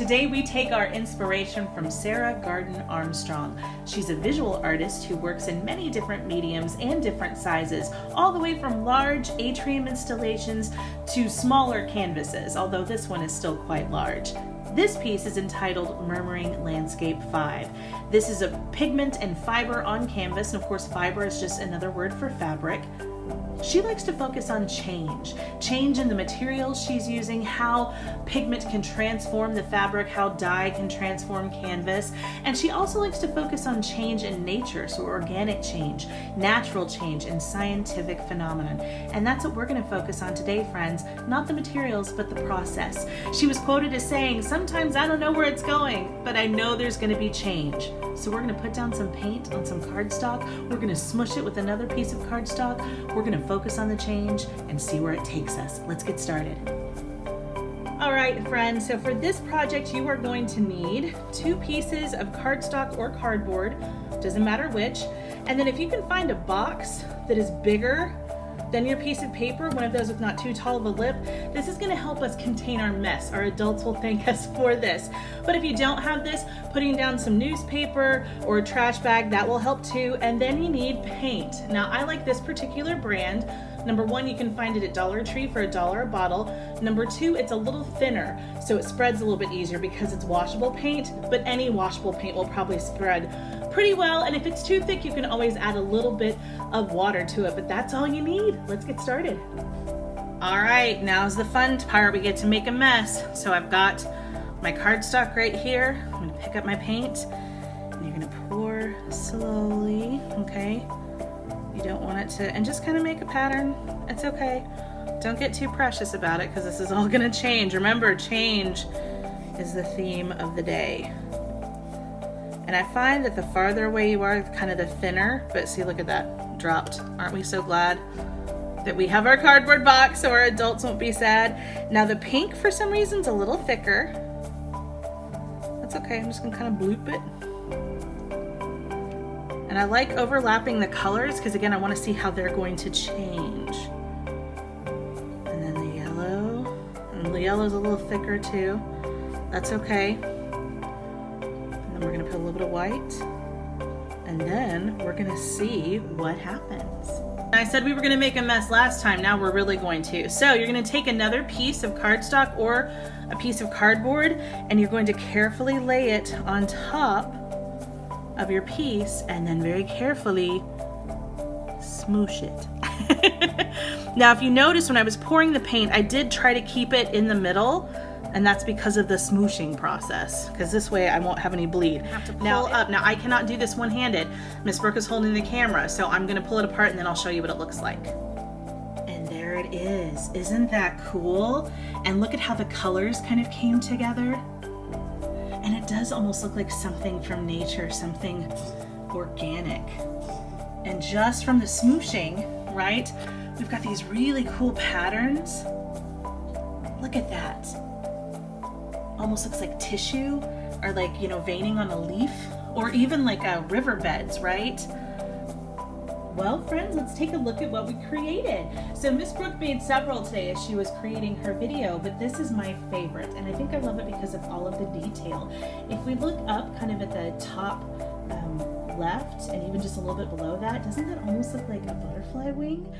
Today we take our inspiration from Sara Garden Armstrong. She's a visual artist who works in many different mediums and different sizes, all the way from large atrium installations to smaller canvases, although this one is still quite large. This piece is entitled Murmuring Landscape 5. This is a pigment and fiber on canvas, and of course fiber is just another word for fabric. She likes to focus on change in the materials she's using, how pigment can transform the fabric, how dye can transform canvas, and she also likes to focus on change in nature, so organic change, natural change, and scientific phenomenon. And that's what we're going to focus on today, friends, not the materials, but the process. She was quoted as saying, "Sometimes I don't know where it's going, but I know there's going to be change." So we're going to put down some paint on some cardstock, we're going to smush it with another piece of cardstock, we're going to focus on the change and see where it takes us. Let's get started. All right, friends, so for this project you are going to need 2 pieces of cardstock or cardboard, doesn't matter which, and then if you can find a box that is bigger than your piece of paper, one of those with not too tall of a lip, this is going to help us contain our mess. Our adults will thank us for this. But if you don't have this, putting down some newspaper or a trash bag, that will help too. And then you need paint. Now I like this particular brand. Number 1, you can find it at Dollar Tree for $1 a bottle. Number 2, it's a little thinner, so it spreads a little bit easier because it's washable paint, but any washable paint will probably spread pretty well, and if it's too thick, you can always add a little bit of water to it, but that's all you need. Let's get started. All right, now's the fun part. We get to make a mess. So I've got my cardstock right here. I'm gonna pick up my paint, and you're gonna pour slowly, okay? You don't want it to, and just kind of make a pattern. It's okay. Don't get too precious about it because this is all gonna change. Remember, change is the theme of the day. And I find that the farther away you are, kind of the thinner, but see, look at that, dropped. Aren't we so glad that we have our cardboard box so our adults won't be sad? Now the pink, for some reason, is a little thicker. That's okay, I'm just gonna kind of bloop it. And I like overlapping the colors because again, I want to see how they're going to change. And then the yellow, and the yellow's a little thicker too. That's okay. And then we're gonna put a little bit of white. And then we're gonna see what happens. I said we were gonna make a mess last time, now we're really going to. So you're gonna take another piece of cardstock or a piece of cardboard and you're going to carefully lay it on top of your piece and then very carefully smoosh it. Now if you notice when I was pouring the paint, I did try to keep it in the middle, and that's because of the smooshing process, because this way I won't have any bleed. I have to pull up. Now I cannot do this one-handed. Miss Brooke is holding the camera, so I'm gonna pull it apart and then I'll show you what it looks like. And there it is. Isn't that cool? And look at how the colors kind of came together. And it does almost look like something from nature, something organic. And just from the smooshing, right, we've got these really cool patterns. Look at that. Almost looks like tissue, or like, you know, veining on a leaf, or even like riverbeds, right? Well, friends, let's take a look at what we created. So Miss Brooke made several today as she was creating her video, but this is my favorite, and I think I love it because of all of the detail. If we look up kind of at the top left, and even just a little bit below that, doesn't that almost look like a butterfly wing?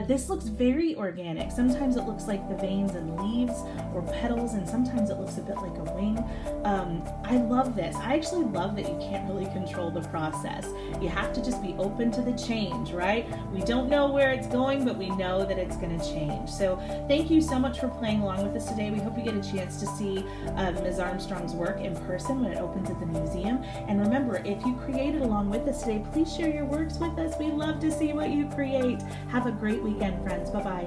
This looks very organic. Sometimes it looks like the veins and leaves or petals, and sometimes it looks a bit like a wing. I love this. I actually love that you can't really control the process. You have to just be open to the change, right? We don't know where it's going, but we know that it's going to change. So thank you so much for playing along with us today. We hope you get a chance to see Ms. Armstrong's work in person when it opens at the museum. And remember, if you created along with us today, please share your works with us. We love to see what you create. Have a great weekend, friends. Bye-bye.